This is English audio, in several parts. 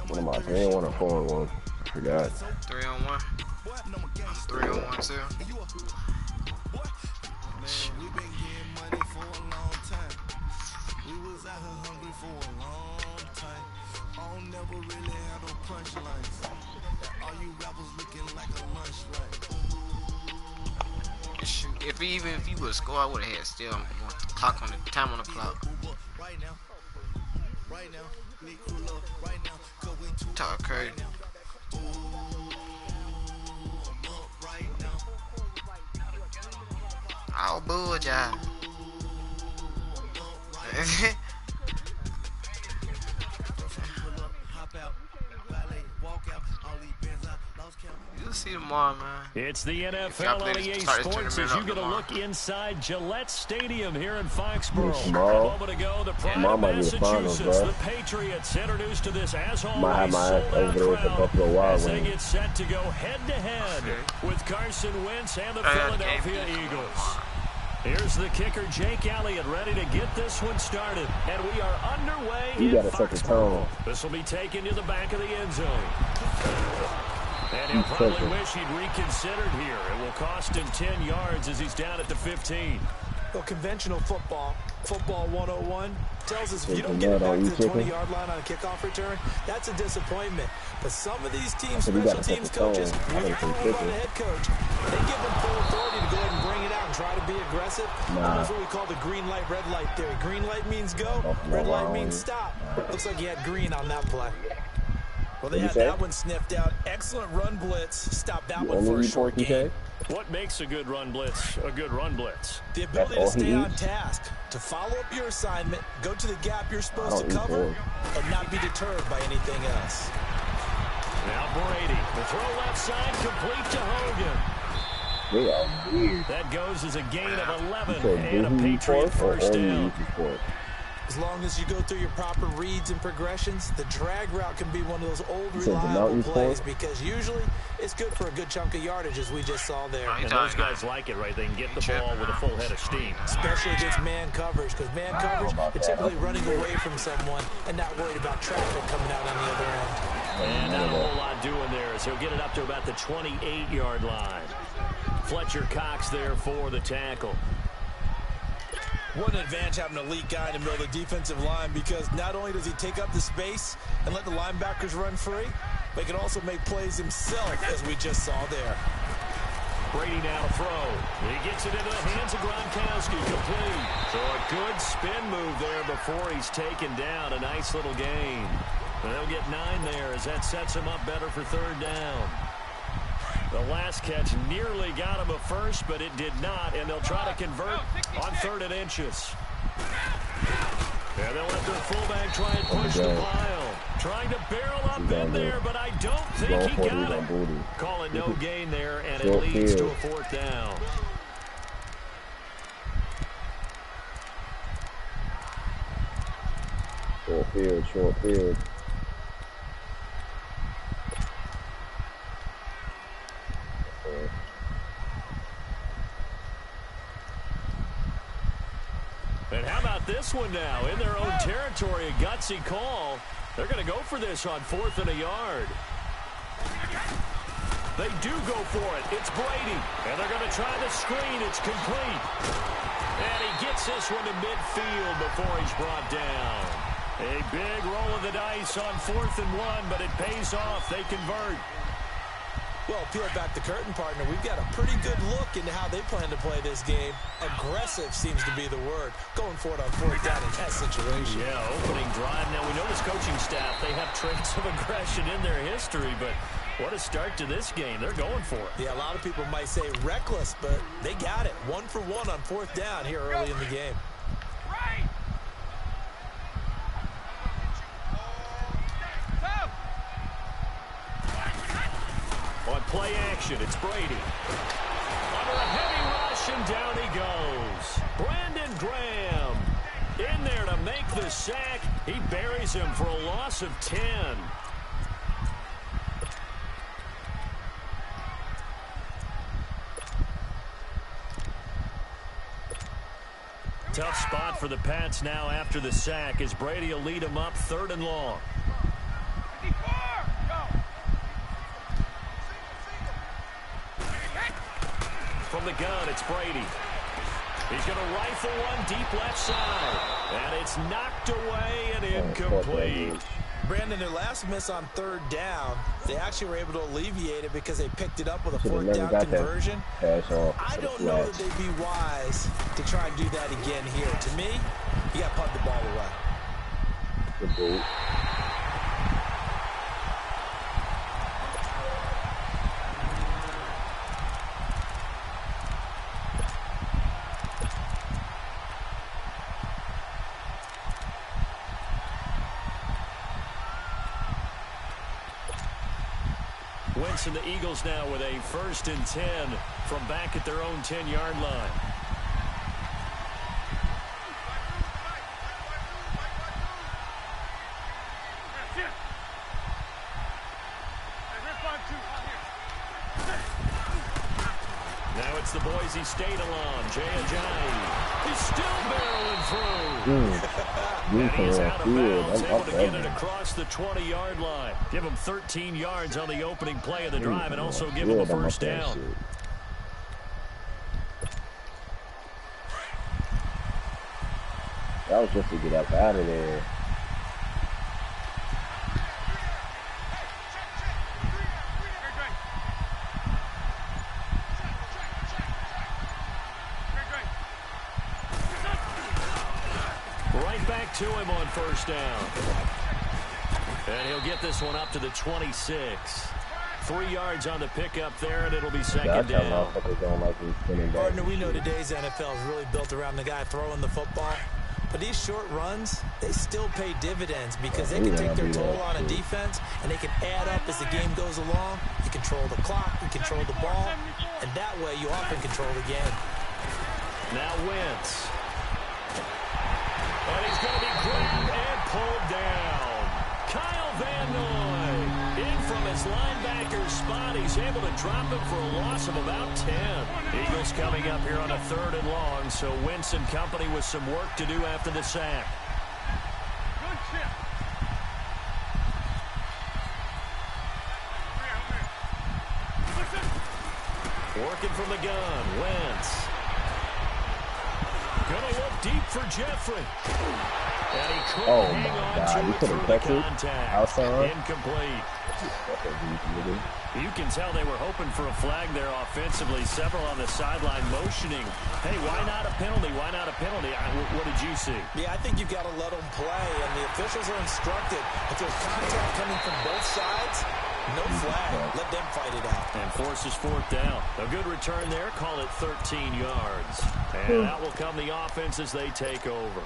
What am I, 3-1 or 4-1? I forgot. 3-on-1. 3-on-1 too. We've been getting money for a long time. We was out here hungry for a long time. I don't never really have no punchlines. All you rappers looking like a lunch line. Shoot, if he would score, I would have had still clock on the time on the clock. Right now, need cool up right now. Talk crazy. Oh, boo, job. You'll see tomorrow, man. It's the NFL on EA Sports as you get a look inside Gillette Stadium here in Foxborough. A moment ago, the pride of Massachusetts, the Patriots, introduced to this as always sold-out crowd as they get set to go head-to-head with Carson Wentz and the Philadelphia Eagles. Here's the kicker, Jake Elliott, ready to get this one started. And we are underway in Foxborough. This will be taken to the back of the end zone. And he'll probably wish he'd reconsidered here. It will cost him 10 yards as he's down at the 15. Well, conventional football 101, tells us if you don't get it back to the 20-yard line on a kickoff return, that's a disappointment. But some of these teams, special teams coaches, when you're on the head coach, they give them full authority to go ahead and bring it out and try to be aggressive. That's what we call the green light, red light theory. Green light means go, red light means stop. Looks like you had green on that play. Well, they had that one sniffed out. Excellent run blitz. Stop that one for a short gain. What makes a good run blitz a good run blitz? The ability to stay on task, to follow up your assignment, go to the gap you're supposed to cover, and not be deterred by anything else. Now Brady, the throw left side, complete to Hogan. That goes as a gain of 11 and a Patriot first down. As long as you go through your proper reads and progressions, the drag route can be one of those old reliable plays because usually it's good for a good chunk of yardage, as we just saw there. And those guys like it, right? They can get the ball with a full head of steam. Especially against man coverage, because man coverage, you're typically running away from someone and not worried about traffic coming out on the other end. And not a whole lot doing there as he'll get it up to about the 28-yard line. Fletcher Cox there for the tackle. What an advantage having an elite guy in the middle of the defensive line, because not only does he take up the space and let the linebackers run free, but he can also make plays himself, as we just saw there. Brady now to throw. He gets it into the hands of Gronkowski, complete. So a good spin move there before he's taken down. A nice little gain. And they'll get 9 there as that sets him up better for third down. The last catch nearly got him a first, but it did not, and they'll try to convert on 3rd and inches. And they'll let their fullback try and push the pile. Trying to barrel up in there, but I don't think he got it. Call it no gain there, and it leads to a 4th down. Short field. And how about this one now? In their own territory, a gutsy call. They're going to go for this on 4th and a yard. They do go for it. It's Brady. And they're going to try the screen. It's complete. And he gets this one to midfield before he's brought down. A big roll of the dice on 4th and 1, but it pays off. They convert. Well, peel back the curtain, partner. We've got a pretty good look into how they plan to play this game. Aggressive seems to be the word. Going for it on 4th down in that situation. Yeah, opening drive. Now, we know this coaching staff, they have traits of aggression in their history, but what a start to this game. They're going for it. Yeah, a lot of people might say reckless, but they got it. 1 for 1 on 4th down here early in the game. On play action, it's Brady. Under a heavy rush, and down he goes. Brandon Graham in there to make the sack. He buries him for a loss of 10. Tough spot for the Pats now after the sack as Brady will lead them up 3rd and long. From the gun, it's Brady. He's going to rifle one deep left side. And it's knocked away and incomplete. Brandon, their last miss on 3rd down, they actually were able to alleviate it because they picked it up with a 4th down conversion. I don't know that they'd be wise to try and do that again here. To me, you got to punt the ball away. Good boot. Wentz and the Eagles now with a 1st and 10 from back at their own 10-yard line. Now it's the Boise State alum, Jay Ajayi. He's still barreling through. And he's out of bounds, able to get it across the 20-yard line. Give him 13 yards on the opening play of the drive and also give him a 1st down. That was just to get up out of there. Back to him on 1st down. And he'll get this one up to the 26. 3 yards on the pickup there, and it'll be 2nd down. Partner, we know today's NFL is really built around the guy throwing the football. But these short runs, they still pay dividends because they can take their toll on a defense, and they can add up as the game goes along. You control the clock, you control the ball, and that way you often control the game. Now Wentz. And he's going to be grabbed and pulled down. Kyle Van Noy in from his linebacker spot. He's able to drop him for a loss of about 10. Eagles coming up here on a 3rd and long, so Wentz and company with some work to do after the sack. Working from the gun, Wentz. Gonna look deep for Jeffrey. And he couldn't hang on to it through the contact. Incomplete. You can tell they were hoping for a flag there offensively. Several on the sideline motioning. Hey, why not a penalty? Why not a penalty? What did you see? Yeah, I think you've got to let them play. And the officials are instructed, if there's contact coming from both sides, no flag. Let them fight it out. And forces 4th down. A good return there. Call it 13 yards. And out will come the offense as they take over.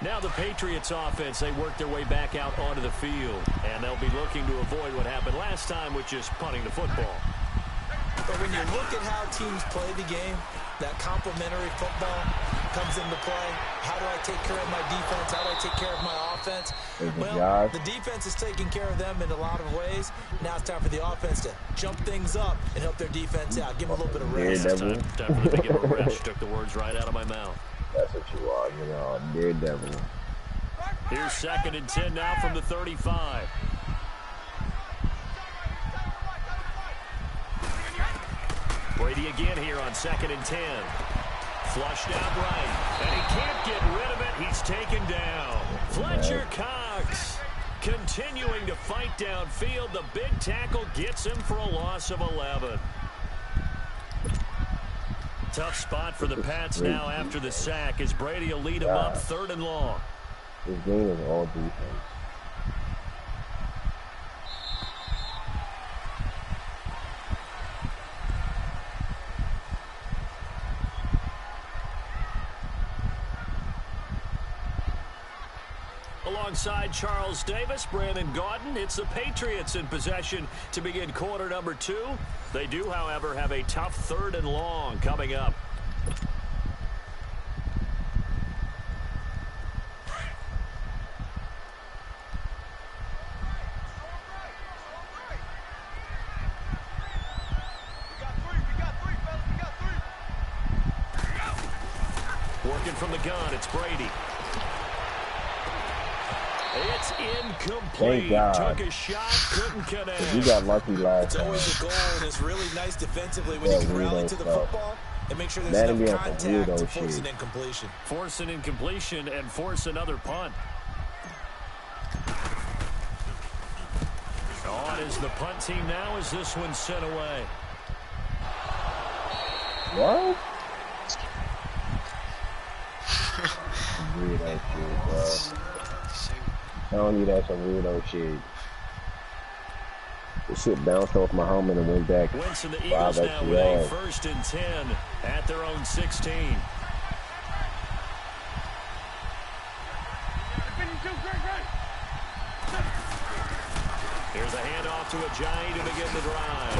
Now the Patriots offense, they work their way back out onto the field. And they'll be looking to avoid what happened last time, which is punting the football. But when you look at how teams play the game, that complementary football comes into play. How do I take care of my defense? How do I take care of my offense? Well, the defense is taking care of them in a lot of ways. Now it's time for the offense to jump things up and help their defense out. Give them a little bit of rest. Time for them to give them a rest. Took the words right out of my mouth. That's what you are, you know, daredevil. Here's 2nd and 10 now from the 35. Brady again here on 2nd and 10. Flushed out right. And he can't get rid of it. He's taken down. Fletcher Cox continuing to fight downfield. The big tackle gets him for a loss of 11. Tough spot for the Pats now after the sack as Brady will lead them up 3rd and long. This game is all defense. Alongside Charles Davis, Brandon Gaudin, it's the Patriots in possession to begin quarter number 2. They do, however, have a tough 3rd and long coming up. Working from the gun, it's Brady. It's incomplete. Thank God. Took a shot, couldn't connect. You got lucky last It's time. always a goal, and it's really nice defensively when you can rally to the football and make sure there's Madden enough contact to force shit. an incompletion. Force an incompletion and force another punt. On is the punt team now as this one's sent away. What? Weirdo shit, bro. Telling you that's some weirdo shit. The shit bounced off my helmet and went back. Wentz and the Eagles now with a 1st and 10 at their own 16. Here's a handoff to Ajayi to begin the drive.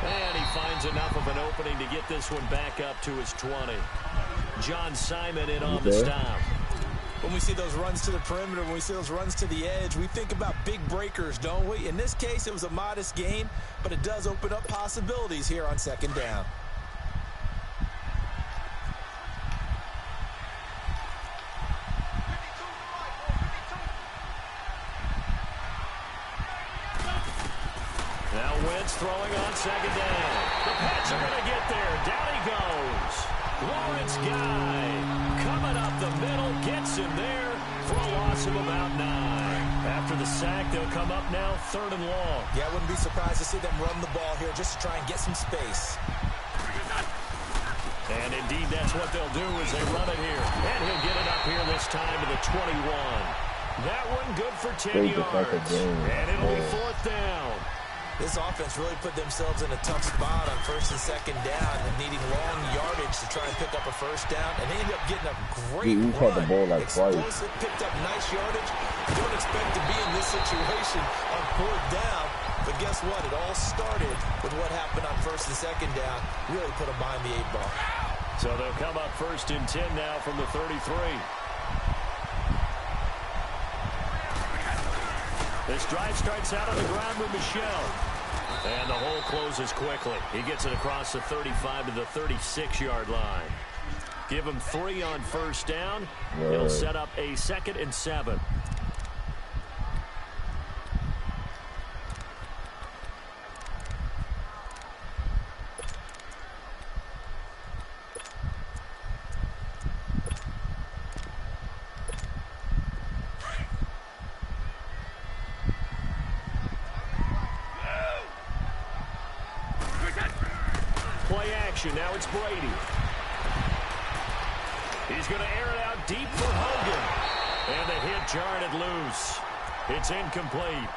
And he finds enough of an opening to get this one back up to his 20. John Simon in on the stop. When we see those runs to the perimeter, when we see those runs to the edge, we think about big breakers, don't we? In this case, it was a modest gain, but it does open up possibilities here on 2nd down. Now Wentz throwing on 2nd down. The Pats are going to get there. Down he goes. Lawrence Guy coming up the middle, gets him there for a loss of about 9. After the sack, they'll come up now 3rd and long. Yeah, I wouldn't be surprised to see them run the ball here just to try and get some space. And indeed, that's what they'll do as they run it here. And he'll get it up here this time to the 21. That one good for 10 yards. And it'll be 4th down. This offense really put themselves in a tough spot on 1st and 2nd down and needing long yardage to try and pick up a 1st down. And they ended up getting a great run. Had the ball like explosive, picked up nice yardage. You don't expect to be in this situation on 4th down. But guess what? It all started with what happened on 1st and 2nd down. Really put them behind the 8 ball. So they'll come up 1st and 10 now from the 33. This drive starts out on the ground with Michelle. And the hole closes quickly. He gets it across the 35 to the 36-yard line. Give him 3 on 1st down. He'll set up a 2nd and 7. Now it's Brady. He's going to air it out deep for Hogan. And the hit jarred it loose. It's incomplete.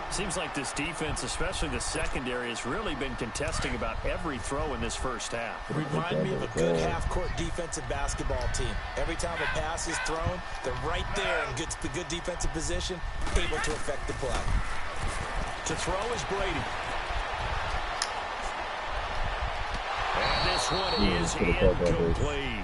Seems like this defense, especially the secondary, has really been contesting about every throw in this 1st half. Remind me of a good half-court defensive basketball team. Every time a pass is thrown, they're right there in good defensive position, able to affect the play. To throw is Brady. And this one is incomplete.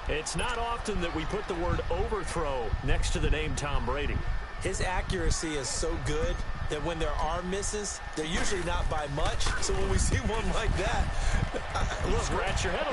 It's not often that we put the word overthrow next to the name Tom Brady. His accuracy is so good that when there are misses, they're usually not by much. So when we see one like that, look, scratch your head.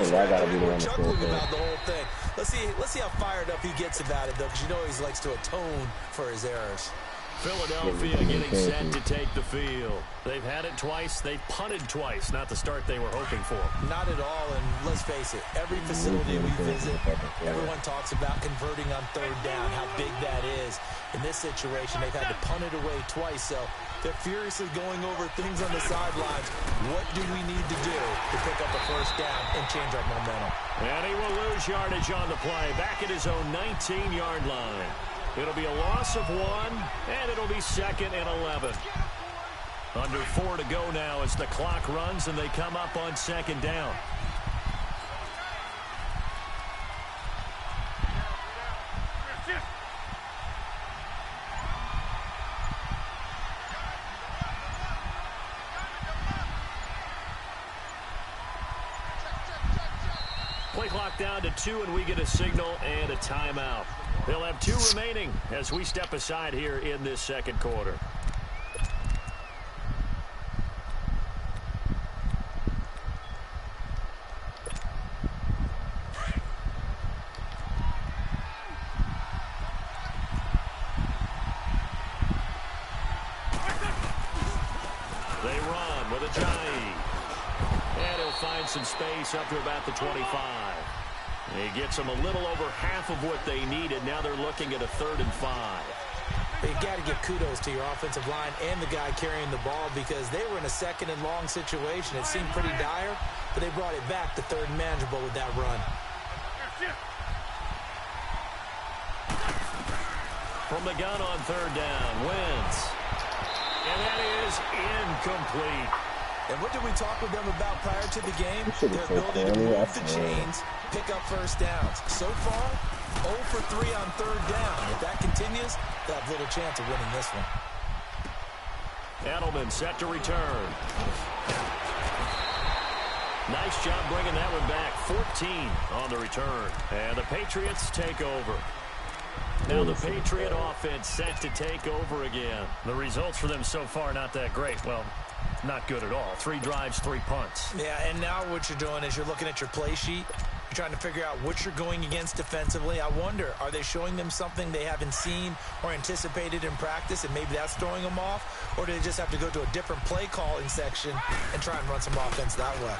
We're chuckling about the whole thing. Let's see how fired up he gets about it, though, because you know he likes to atone for his errors. Philadelphia getting set to take the field. They've had it twice. They've punted twice. Not the start they were hoping for. Not at all, and let's face it, every facility we visit, everyone talks about converting on 3rd down, how big that is. In this situation, they've had to punt it away twice, so they're furiously going over things on the sidelines. What do we need to do to pick up a 1st down and change our momentum? And he will lose yardage on the play, back at his own 19-yard line. It'll be a loss of 1, and it'll be 2nd and 11. Under 4 to go now as the clock runs, and they come up on 2nd down. Play clock down to 2, and we get a signal and a timeout. They'll have 2 remaining as we step aside here in this 2nd quarter. They run with Ajayi. And he'll find some space up to about the 25. He gets them a little over half of what they needed. Now they're looking at a 3rd and 5. You got to give kudos to your offensive line and the guy carrying the ball because they were in a 2nd and long situation. It seemed pretty dire, but they brought it back to 3rd and manageable with that run. From the gun on 3rd down, Wentz. And that is incomplete. And what did we talk with them about prior to the game? Their ability to move the chains, pick up first downs. So far, 0 for 3 on 3rd down. If that continues, they have little chance of winning this one. Edelman set to return. Nice job bringing that one back. 14 on the return. And the Patriots take over. Now the Patriot offense set to take over again. The results for them so far not that great. Well, not good at all. 3 drives, 3 punts. Yeah, and now what you're doing is you're looking at your play sheet. You're trying to figure out what you're going against defensively. I wonder, are they showing them something they haven't seen or anticipated in practice, and maybe that's throwing them off? Or do they just have to go to a different play calling section and try and run some offense that way?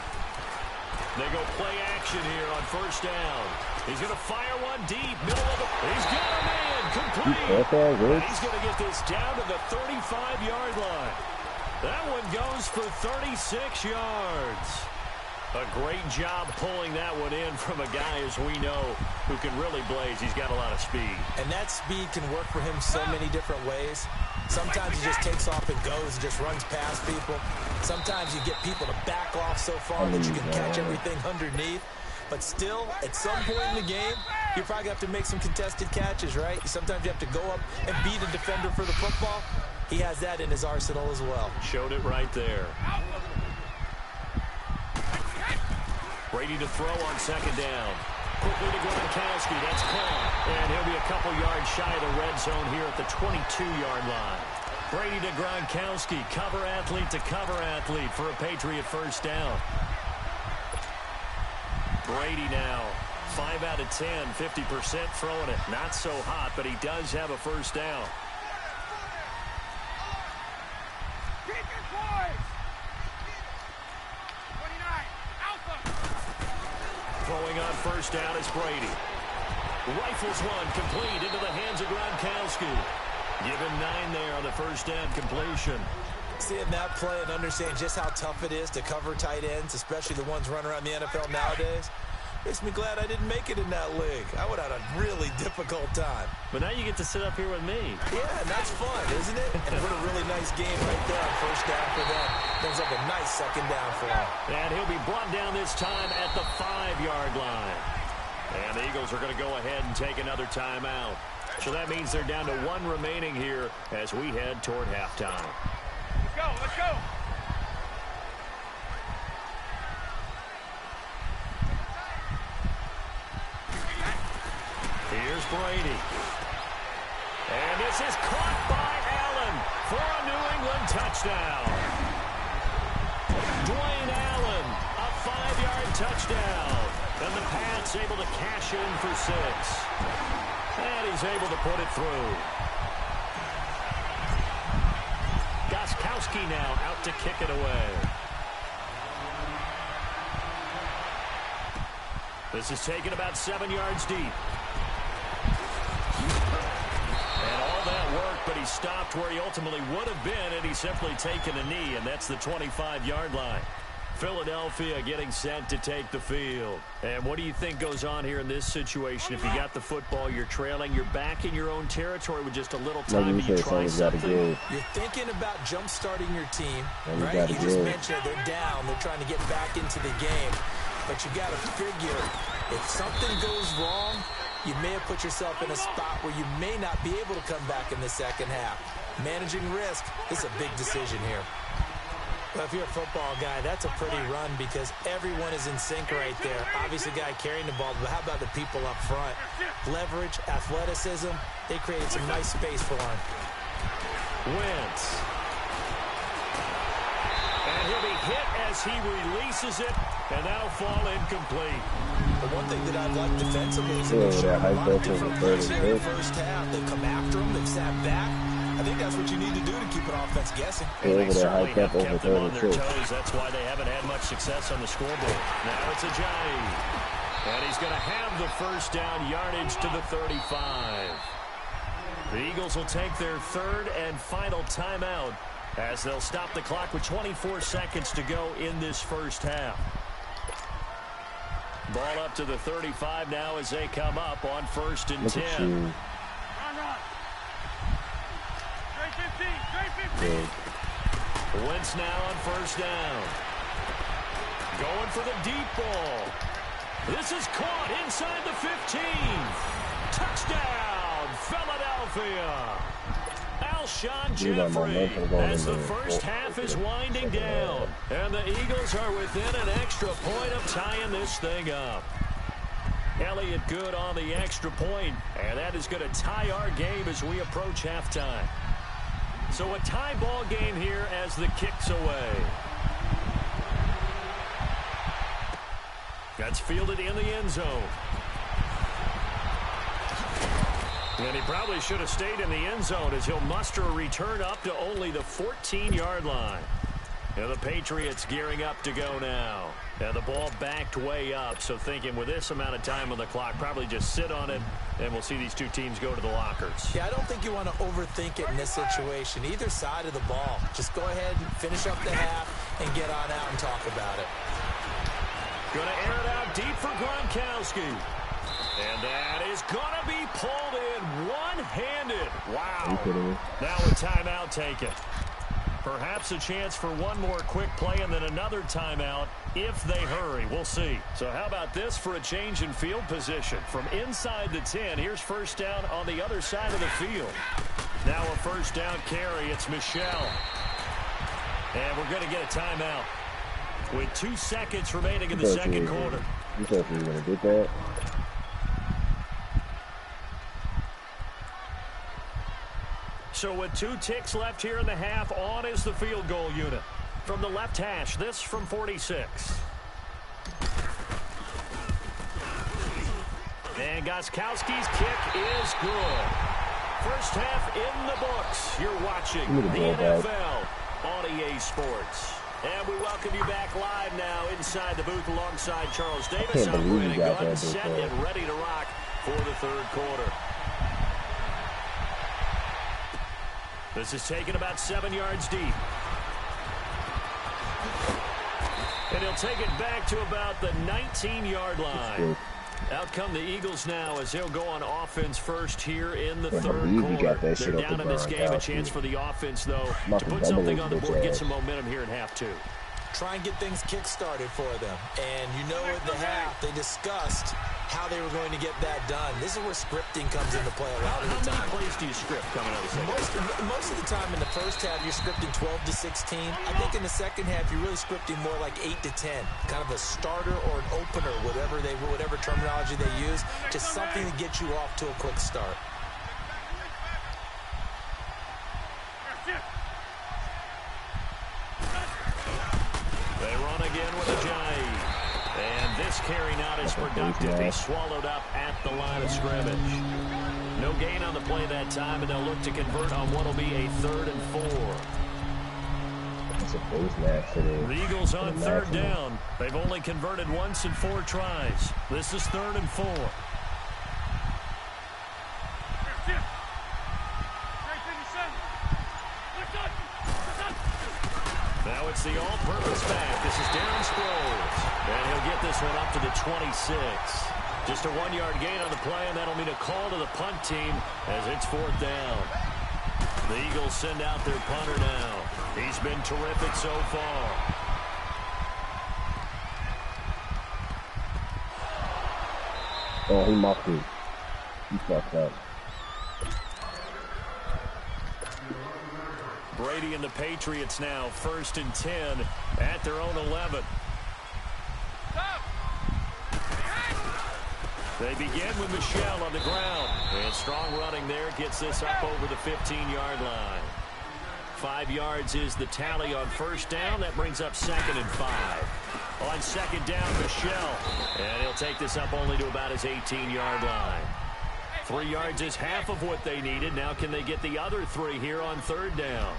They go play action here on 1st down. He's going to fire one deep, middle of the... He's got him in, complete. He's going to get this down to the 35-yard line. That one goes for 36 yards. A great job pulling that one in from a guy, as we know, who can really blaze. He's got a lot of speed. And that speed can work for him so many different ways. Sometimes he just takes off and goes and just runs past people. Sometimes you get people to back off so far that you can catch everything underneath. But still, at some point in the game, you probably have to make some contested catches, right? Sometimes you have to go up and beat a defender for the football. He has that in his arsenal as well. Showed it right there. Brady to throw on 2nd down. Quickly to Gronkowski. That's caught. And he'll be a couple yards shy of the red zone here at the 22-yard line. Brady to Gronkowski. Cover athlete to cover athlete for a Patriot 1st down. Brady now, 5 out of 10, 50% throwing it. Not so hot, but he does have a 1st down. Throwing on 1st down is Brady. Rifles one complete into the hands of Gronkowski. Give him 9 there on the 1st down completion. Seeing that play and understand just how tough it is to cover tight ends, especially the ones running around the NFL nowadays, makes me glad I didn't make it in that league. I would have had a really difficult time. But now you get to sit up here with me. Yeah, and that's fun, isn't it? And what a really nice game right there on 1st down for them. Brings up a nice 2nd down for him. And he'll be brought down this time at the 5-yard line. And the Eagles are going to go ahead and take another timeout. So that means they're down to 1 remaining here as we head toward halftime. Let's go. Here's Brady. And this is caught by Allen for a New England touchdown. Dwayne Allen, a 5-yard touchdown. And the Pats able to cash in for 6. And he's able to put it through. Gostkowski now out to kick it away. This is taken about 7 yards deep. And all that work, but he stopped where he ultimately would have been, and he's simply taken a knee, and that's the 25-yard line. Philadelphia getting set to take the field. And what do you think goes on here in this situation? If you got the football, you're trailing, you're back in your own territory with just a little time. You try something. You're thinking about jump-starting your team, right? You just mentioned they're down. They're trying to get back into the game. But you got to figure, if something goes wrong, you may have put yourself in a spot where you may not be able to come back in the second half. Managing risk is a big decision here. Well, if you're a football guy, that's a pretty run because everyone is in sync right there. Obviously, the guy carrying the ball, but how about the people up front? Leverage, athleticism, they created some nice space for him. Wentz. And he'll be hit as he releases it, and that'll fall incomplete. The one thing that I've liked defensively is that they've shown a lot of different plays here in the first half. They've come after him, they've sat back, I think that's what you need to do to keep an offense guessing. And they certainly have kept them on their toes. That's why they haven't had much success on the scoreboard. Now it's Ajayi. And he's going to have the first down, yardage to the 35. The Eagles will take their third and final timeout as they'll stop the clock with 24 seconds to go in this first half. Ball up to the 35 now as they come up on 1st and 10. Run. Straight 15. Wentz now on 1st down. Going for the deep ball. This is caught inside the 15. Touchdown, Philadelphia. Alshon Jeffrey as the first half is winding down. And the Eagles are within an extra point of tying this thing up. Elliott good on the extra point, and that is going to tie our game as we approach halftime. So a tie ball game here as the kick's away. That's fielded in the end zone. And he probably should have stayed in the end zone as he'll muster a return up to only the 14-yard line. And the Patriots gearing up to go now. And the ball backed way up, so thinking with this amount of time on the clock, probably just sit on it, and we'll see these two teams go to the lockers. Yeah, I don't think you want to overthink it in this situation. Either side of the ball. Just go ahead and finish up the half and get on out and talk about it. Going to air it out deep for Gronkowski. And that is going to be pulled in one-handed. Wow. Now a timeout taken. Perhaps a chance for one more quick play and then another timeout if they hurry. We'll see. So how about this for a change in field position? From inside the 10, here's 1st down on the other side of the field. Now a 1st down carry. It's Michel. And we're going to get a timeout with 2 seconds remaining in the second quarter. You thought you were going to get that? So with 2 ticks left here in the half, on is the field goal unit. From the left hash, this from 46. And Gostkowski's kick is good. First half in the books. You're watching the NFL on EA Sports. And we welcome you back live now inside the booth alongside Charles Davis. Operating gun set and ready to rock for the third quarter. This is taken about 7 yards deep. And he'll take it back to about the 19-yard line. Out come the Eagles now as they'll go on offense first here in the third quarter. They're down in this game. A chance for the offense, though, to put something on the board, get some momentum here in half 2. Try and get things kick-started for them. And you know at the half they discussed how they were going to get that done. This is where scripting comes into play a lot of the time. How many plays do you script coming out of the second? Most of the time in the first half, you're scripting 12 to 16. I think in the second half, you're really scripting more like 8 to 10. Kind of a starter or an opener, whatever terminology they use. Just something to get you off to a quick start. They run again with Ajayi. And this carry not as productive. He's swallowed up at the line of scrimmage. No gain on the play that time, and they'll look to convert on what will be a 3rd and 4. That's a face match today. The Eagles on 3rd down. They've only converted once in 4 tries. This is 3rd and 4. Now it's the all-purpose back. This is Darren Sproles. And he'll get this one up to the 26. Just a 1-yard gain on the play, and that'll mean a call to the punt team as it's 4th down. The Eagles send out their punter now. He's been terrific so far. Oh, he mocked it. He fucked up. Brady and the Patriots now 1st and 10 at their own 11. They begin with Michel on the ground. And strong running there gets this up over the 15-yard line. 5 yards is the tally on 1st down. That brings up 2nd and 5. On 2nd down, Michel. And he'll take this up only to about his 18-yard line. 3 yards is half of what they needed. Now can they get the other 3 here on 3rd down?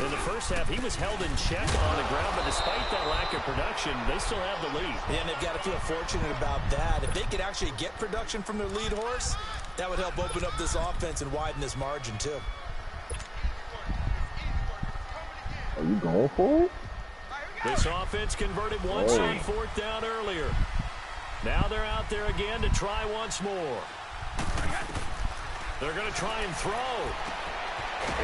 In the first half, he was held in check on the ground, but despite that lack of production, they still have the lead. Yeah, and they've got to feel fortunate about that. If they could actually get production from their lead horse, that would help open up this offense and widen this margin, too. Are you going for it? This offense converted once on 4th down earlier. Now they're out there again to try once more. They're going to try and throw.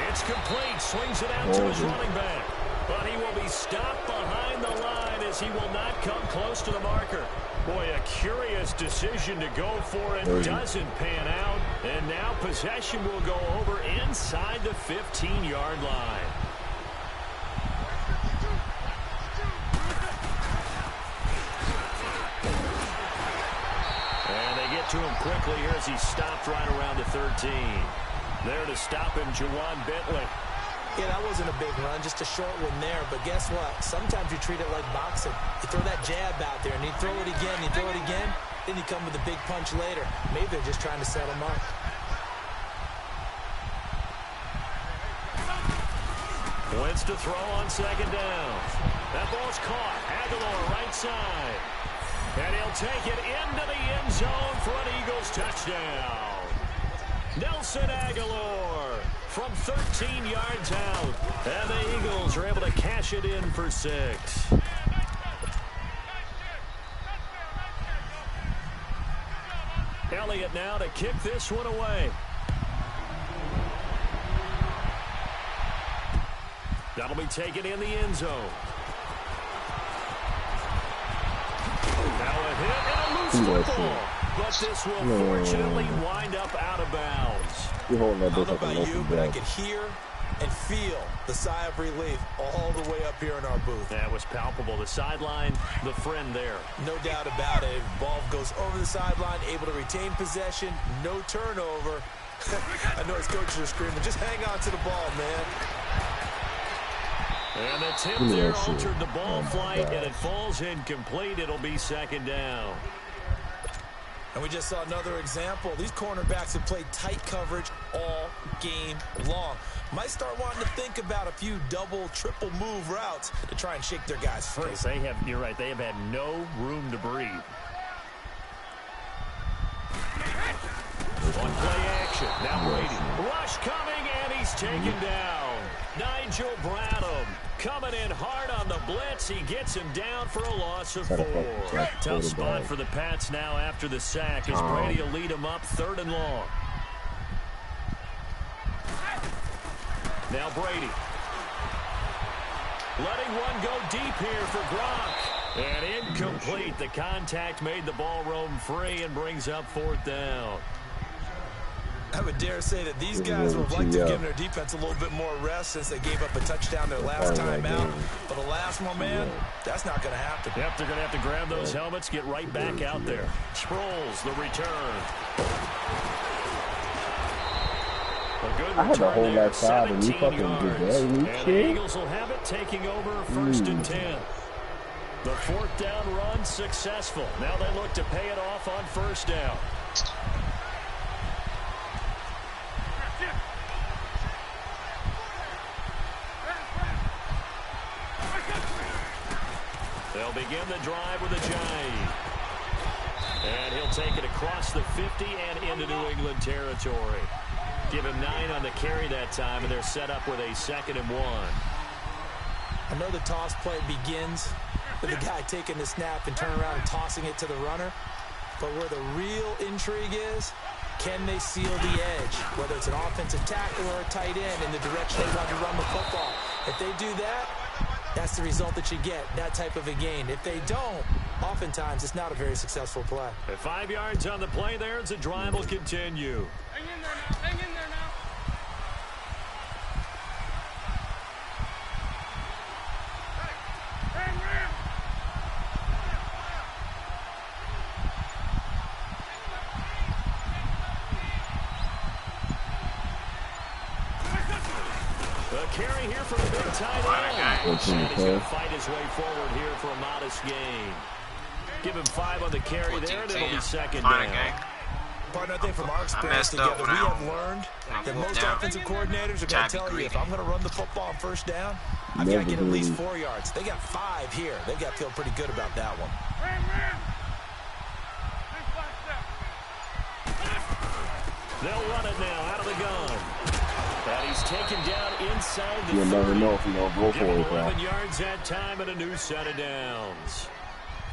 It's complete. Swings it out to his running back. But he will be stopped behind the line as he will not come close to the marker. Boy, a curious decision to go for it. Doesn't pan out. And now possession will go over inside the 15-yard line. To him quickly here as he stopped right around the 13. There to stop him, Juwan Bentley. Yeah, that wasn't a big run, just a short one there. But guess what? Sometimes you treat it like boxing. You throw that jab out there, and you throw it again, you throw it again, then you come with a big punch later. Maybe they're just trying to set him up. Wentz to throw on 2nd down. That ball's caught. Aguilar right side. And he'll take it into the end zone for an Eagles touchdown. Nelson Aguilar from 13 yards out. And the Eagles are able to cash it in for 6. Elliott now to kick this one away. That'll be taken in the end zone. Now a hit and a loose football. But this will fortunately wind up out of bounds. I don't know about you, but I could hear and feel the sigh of relief all the way up here in our booth. That was palpable. The sideline, the friend there. No doubt about it. Ball goes over the sideline, able to retain possession, no turnover. I know his coaches are screaming, just hang on to the ball, man. And the tip there altered the ball flight, and it falls incomplete. It'll be 2nd down. And we just saw another example. These cornerbacks have played tight coverage all game long. Might start wanting to think about a few double, triple move routes to try and shake their guys free. You're right, they have had no room to breathe. On play action. Now Brady. Rush coming, and he's taken down. Nigel Bradham coming in hard on the blitz. He gets him down for a loss of 4. Tough spot for the Pats now after the sack as Brady will lead him up 3rd and long. Now Brady. Letting one go deep here for Gronk. And incomplete. The contact made the ball roam free and brings up 4th down. I would dare say that these guys would like to give their defense a little bit more rest since they gave up a touchdown their last time out. But the last one, man, that's not going to happen. Yep, they're going to have to grab those helmets, get right back out there. Sproles, the return. A good return there, 17 yards. And the Eagles will have it, taking over 1st and 10. The 4th down run successful. Now they look to pay it off on 1st down. They'll begin the drive with a jive. And he'll take it across the 50 and into New England territory. Give him 9 on the carry that time, and they're set up with a 2nd and 1. I know the toss play begins with the guy taking the snap and turning around and tossing it to the runner. But where the real intrigue is, can they seal the edge? Whether it's an offensive tackle or a tight end in the direction they want to run the football. If they do that, that's the result that you get, that type of a gain. If they don't, oftentimes it's not a very successful play. At 5 yards on the play there, as the drive will continue. Hang in there now. Hang in there now. Carry here for the big tight end. And he's going to fight his way forward here for a modest gain. Give him 5 on the carry there, and it'll be 2nd down. Partner, I think from our I experience messed up together, we have learned that most offensive coordinators are going to tell you, if I'm going to run the football on first down, I've got to get at least 4 yards. They got 5 here. They've got to feel pretty good about that one. They'll run it now out of the gun. And he's taken down inside the 30. You'll never know if he's going to go for it. 11 yards that time and a new set of downs.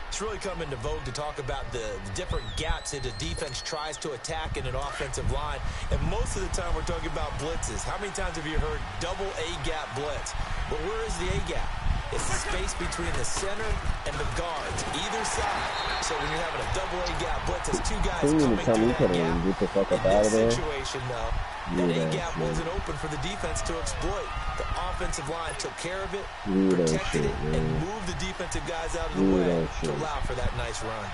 It's really come into vogue to talk about the different gaps that a defense tries to attack in an offensive line. And most of the time we're talking about blitzes. How many times have you heard double A-gap blitz? But where is the A-gap? It's the space between the center and the guards, either side. So when you're having a double A-gap blitz, it's 2 guys coming through that gap. In this situation, though, that A-gap wasn't open for the defense to exploit. The offensive line took care of it, protected it, and moved the defensive guys out of the way to allow for that nice run.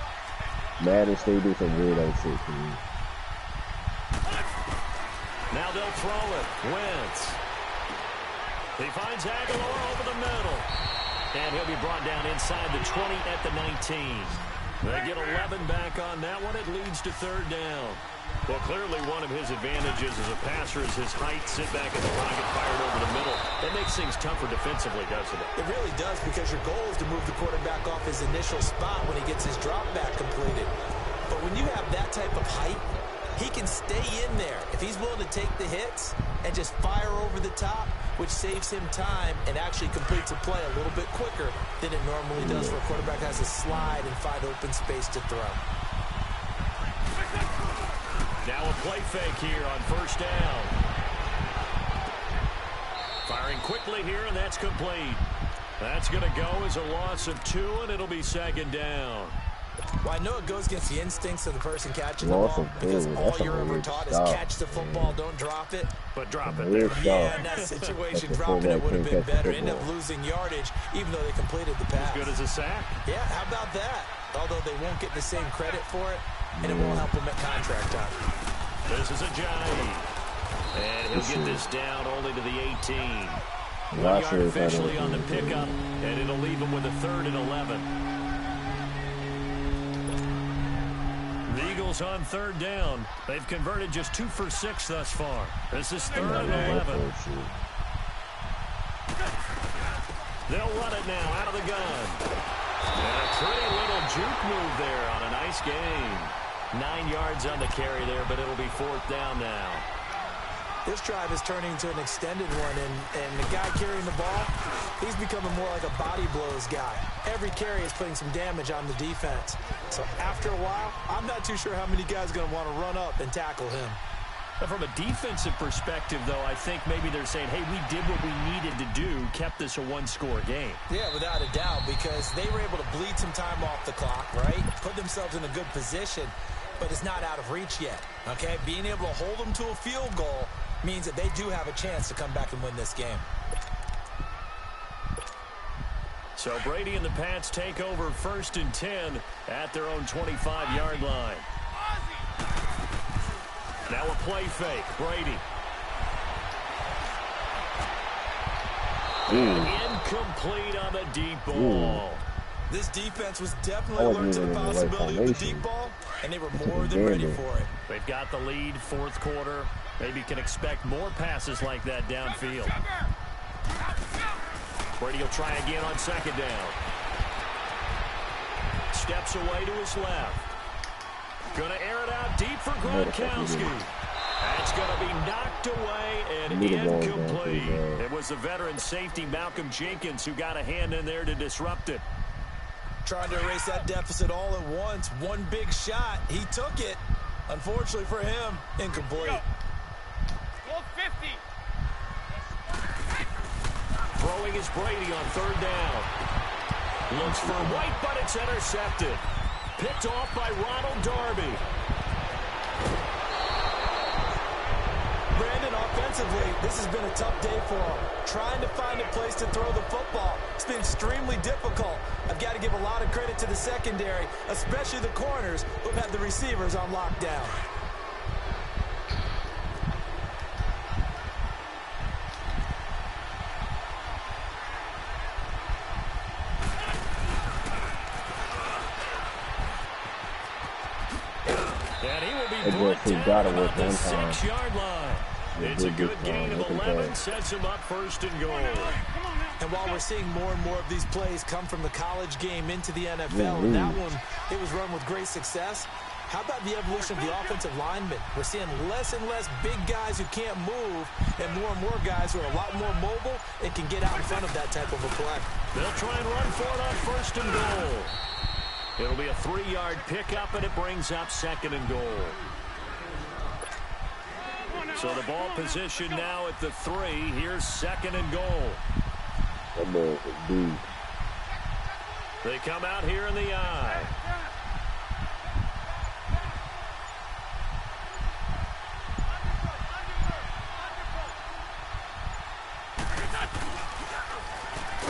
Madden State do some weirdo shit to me. Now they'll throw it. Wentz. He finds Aguilar over the middle. And he'll be brought down inside the 20 at the 19. They get 11 back on that one. It leads to 3rd down. Well, clearly one of his advantages as a passer is his height. Sit back at the pocket, fired over the middle. That makes things tougher defensively, doesn't it? It really does, because your goal is to move the quarterback off his initial spot when he gets his drop back completed. But when you have that type of height, he can stay in there if he's willing to take the hits and just fire over the top, which saves him time and actually completes a play a little bit quicker than it normally does, where a quarterback has to slide and find open space to throw. Now a play fake here on 1st down. Firing quickly here, and that's complete. That's going to go as a loss of 2, and it'll be 2nd down. Well, I know it goes against the instincts of the person catching the ball, because all you're ever taught is catch the football, don't drop it. But drop it there. Yeah, in that situation, dropping it would have been better. End up losing yardage, even though they completed the pass. As good as a sack? Yeah, how about that? Although they won't get the same credit for it, and it won't help them at contract time. This is a giant. And he'll get this down only to the 18. 1 yard officially on the pickup, and it'll leave him with a 3rd and 11. The Eagles on 3rd down. They've converted just 2 for 6 thus far. This is 3rd and 11. They'll run it now out of the gun. And a pretty little juke move there on a nice gain. 9 yards on the carry there, but it'll be 4th down now. This drive is turning into an extended one, and the guy carrying the ball, he's becoming more like a body blows guy. Every carry is putting some damage on the defense. So after a while, I'm not too sure how many guys are going to want to run up and tackle him. From a defensive perspective, though, I think maybe they're saying, hey, we did what we needed to do, kept this a 1-score game. Yeah, without a doubt, because they were able to bleed some time off the clock, right? Put themselves in a good position, but it's not out of reach yet, okay? Being able to hold them to a field goal means that they do have a chance to come back and win this game. So Brady and the Pats take over 1st and 10 at their own 25-yard line. Now a play fake. Brady. Incomplete on the deep ball. This defense was definitely alert to the possibility of the deep ball, and they were more than ready for it. They've got the lead, 4th quarter. Maybe can expect more passes like that downfield. Brady will try again on 2nd down. Steps away to his left. Going to air it out deep for Gronkowski. That's going to be knocked away and incomplete. It was the veteran safety Malcolm Jenkins who got a hand in there to disrupt it. Trying to erase that deficit all at once. One big shot. He took it. Unfortunately for him, incomplete. 50. Throwing is Brady on 3rd down. Looks for White, but it's intercepted. Picked off by Ronald Darby. Brandon, offensively, this has been a tough day for him. Trying to find a place to throw the football. It's been extremely difficult. I've got to give a lot of credit to the secondary, especially the corners who've had the receivers on lockdown. And he will be be brought down about the 6-yard line. It's a good gain of 11, sets him up first and goal. And while we're seeing more and more of these plays come from the college game into the NFL, and that one, it was run with great success. How about the evolution of the offensive linemen? We're seeing less and less big guys who can't move and more guys who are a lot more mobile and can get out in front of that type of a play. They'll try and run for it on first and goal. It'll be a 3-yard pickup, and it brings up second and goal. So the ball position now at the 3. Here's second and goal. That ball is deep. They come out here in the I.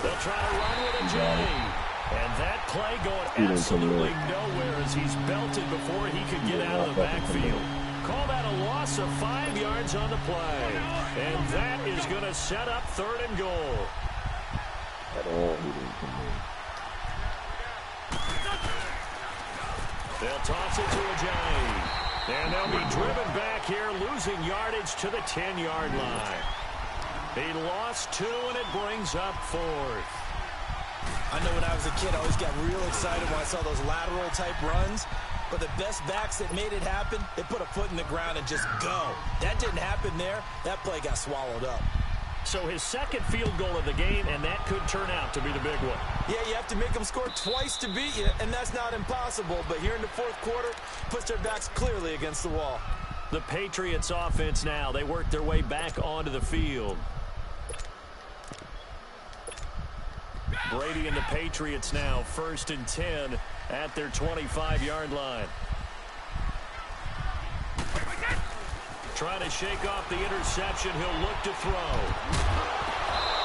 They'll try to run with a J. And that play going absolutely nowhere as he's belted before he could get out of the backfield. Call that a loss of 5 yards on the play. And that is going to set up third and goal. They'll toss it to Ajayi. And they'll be driven back here, losing yardage to the 10-yard line. He lost 2, and it brings up fourth. I know when I was a kid, I always got real excited when I saw those lateral-type runs. But the best backs that made it happen, they put a foot in the ground and just go. That didn't happen there. That play got swallowed up. So his second field goal of the game, and that could turn out to be the big one. Yeah, you have to make them score twice to beat you, and that's not impossible. But here in the fourth quarter, puts their backs clearly against the wall. The Patriots offense now, they work their way back onto the field. Brady and the Patriots now, 1st and 10 at their 25-yard line. Trying to shake off the interception. He'll look to throw.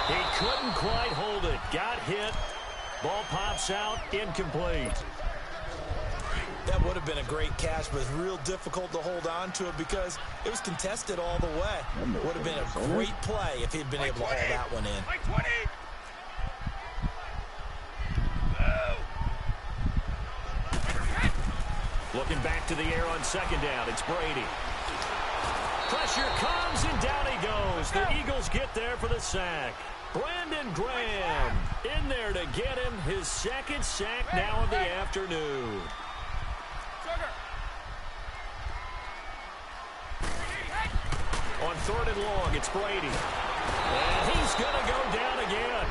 He couldn't quite hold it. Got hit. Ball pops out. Incomplete. That would have been a great catch, but it's real difficult to hold on to it because it was contested all the way. Would have been a great play if he'd been able to haul that one in. Looking back to the air on second down. It's Brady. Pressure comes, and down he goes. The Eagles get there for the sack. Brandon Graham in there to get him his second sack now of the afternoon. On 3rd and long, it's Brady. And he's going to go down again.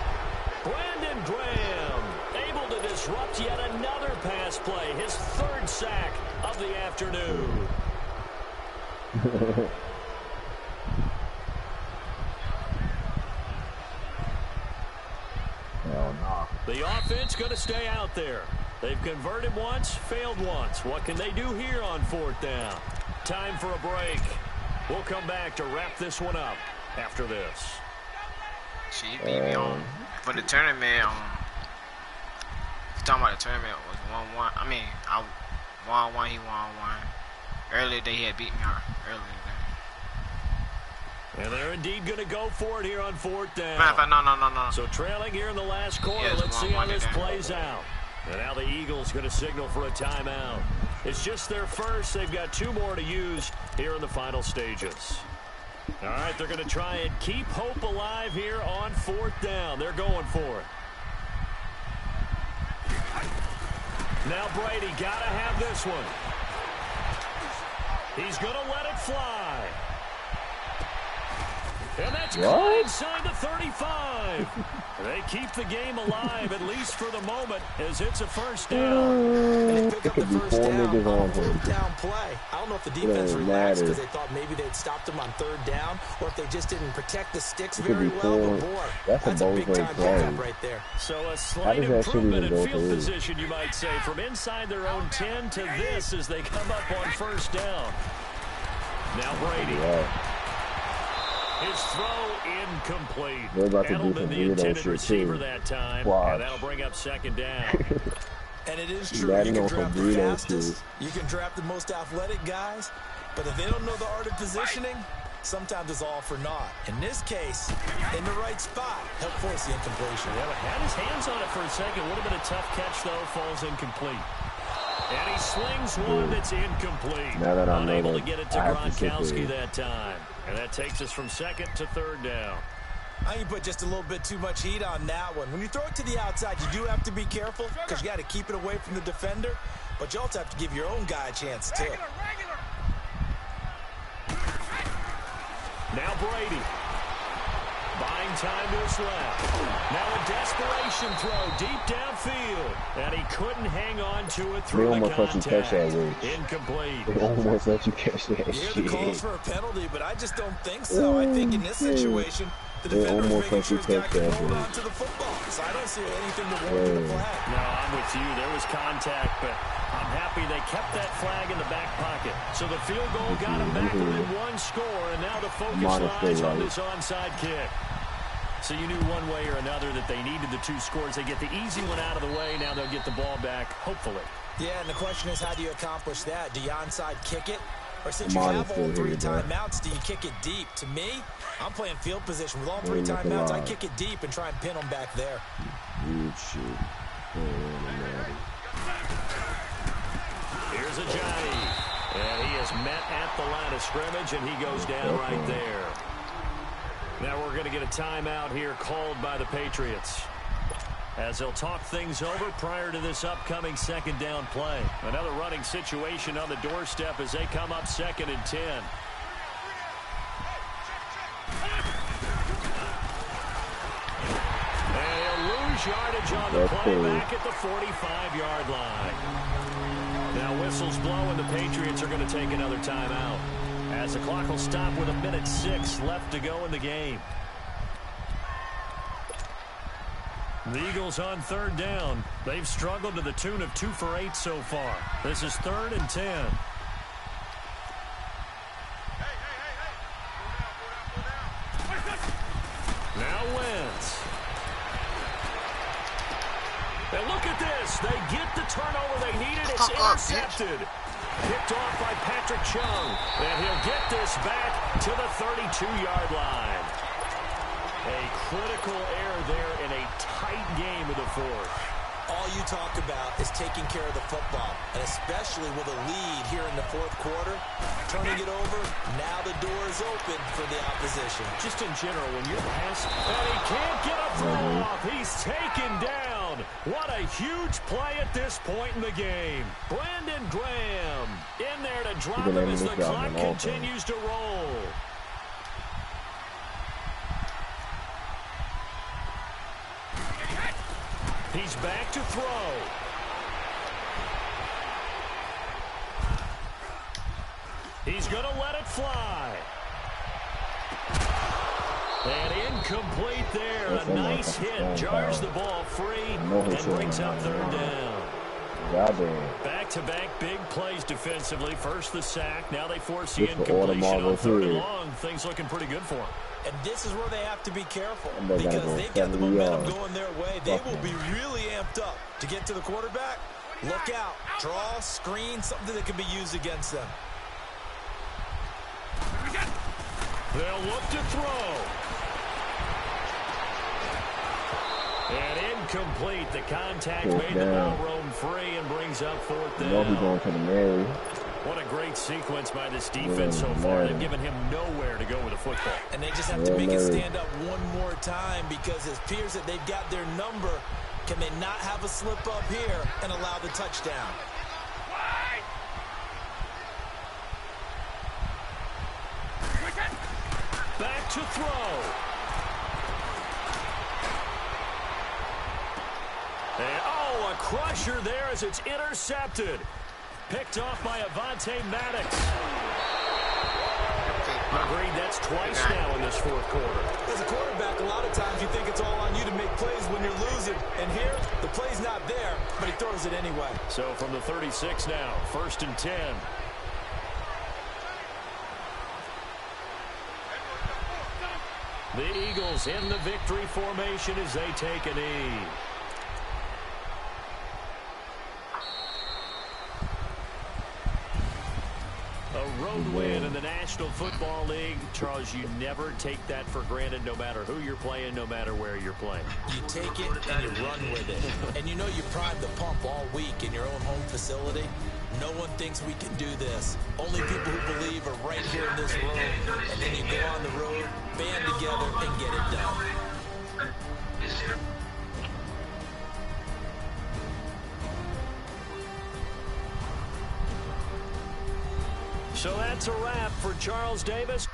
Brandon Graham able to disrupt yet another pass play. His 3rd sack of the afternoon. The offense going to stay out there. They've converted once, failed once. What can they do here on 4th down? Time for a break. We'll come back to wrap this one up after this. She beat me on for the tournament. Talking about the tournament was 1-1. I mean, I 1-1. He 1-1. Earlier they had beat me earlier. And they're indeed going to go for it here on 4th down. No. So trailing here in the last quarter. Yeah, let's see how this plays out. And now the Eagles going to signal for a timeout. It's just their first. They've got 2 more to use here in the final stages. All right, they're going to try and keep hope alive here on 4th down. They're going for it. Now Brady got to have this one. He's going to let it fly. And that's caught inside the 35. They keep the game alive, at least for the moment, as it's a first down. And they pick up the first down on a 4th down play. I don't know if the defense relaxed because they thought maybe they'd stopped them on 3rd down, or if they just didn't protect the sticks very well. But boy, that's a big-time pickup right there. So a slight improvement in field position, you might say, from inside their own 10 to this as they come up on 1st down. Now Brady. His throw incomplete. Edelman, the intended receiver that time. And that'll bring up 2nd down. And it is true. You can draft the fastest. You can draft the most athletic guys. But if they don't know the art of positioning, sometimes it's all for naught. In this case, in the right spot, help force the incompletion. Yeah, but had his hands on it for a second. Would have been a tough catch, though. Falls incomplete. And he slings one that's incomplete. Now that I know Unable that to get it to Gronkowski that time. And that takes us from second to third down. I can put just a little bit too much heat on that one. When you throw it to the outside, you do have to be careful because you got to keep it away from the defender. But you also have to give your own guy a chance, too. Now Brady. Buying time to his left. Now a desperation throw deep downfield. And he couldn't hang on to it through the contact. Incomplete. They almost let you catch that shit. shit. The calls for a penalty, but I just don't think so. I think in this situation, the defender's making sure he's got to hold on to the football. So I don't see anything to warrant the flag. No, I'm with you. There was contact, but I'm happy they kept that flag in the back pocket. So the field goal got them back within one score, and now the focus lies on this onside kick. So you knew one way or another that they needed the 2 scores. They get the easy one out of the way. Now they'll get the ball back, hopefully. Yeah, and the question is, how do you accomplish that? Do you onside kick it? Or since you have all 3 timeouts, do you kick it deep? To me, I'm playing field position. With all 3 timeouts, I kick it deep and try and pin them back there. Here's Ajayi. And he is met at the line of scrimmage, and he goes down right there. Now we're going to get a timeout here called by the Patriots, as they'll talk things over prior to this upcoming second down play. Another running situation on the doorstep as they come up 2nd and 10. And he'll lose yardage on the play back at the 45-yard line. Now whistles blow, and the Patriots are going to take another timeout, as the clock will stop with 1:06 left to go in the game. The Eagles on 3rd down. They've struggled to the tune of 2 for 8 so far. This is 3rd and 10. Now Wentz. And look at this. They get the turnover they needed. It's intercepted. Picked off by Patrick Chung. And he'll get this back to the 32-yard line. A critical error there in a tight game of the 4th. All you talk about is taking care of the football, and especially with a lead here in the 4th quarter, turning it over, now the door is open for the opposition. Just in general, when you're past, and he can't get a throw off, he's taken down. What a huge play at this point in the game. Brandon Graham in there to drop him as the clock continues to roll. He's back to throw. He's going to let it fly. And incomplete there. A nice hit. Jars the ball free and brings up 3rd down. Back-to-back big plays defensively. First the sack. Now they force the incompletion on 3rd and long. Things looking pretty good for them. And this is where they have to be careful because they've got the momentum going their way. They will be really amped up to get to the quarterback. Look out. Draw, screen, something that can be used against them. They'll look to throw. And incomplete. The contact made the ball roam free and brings up 4th down. He's going to the Mary. What a great sequence by this defense so far. They've given him nowhere to go with the football. And they just have to make it stand up one more time because it appears that they've got their number. Can they not have a slip up here and allow the touchdown? Back to throw. And, a crusher there as it's intercepted. Picked off by Avonte Maddox. Agreed, that's twice now in this 4th quarter. As a quarterback, a lot of times you think it's all on you to make plays when you're losing. And here, the play's not there, but he throws it anyway. So from the 36 now, 1st and 10. The Eagles in the victory formation as they take a knee. A road win in the National National Football League, Charles, you never take that for granted no matter who you're playing, no matter where you're playing. You take it and you run with it. And you know you prime the pump all week in your own home facility. No one thinks we can do this. Only people who believe are right here in this room. And then you go on the road, band together, and get it done. So that's a wrap for Charles Davis.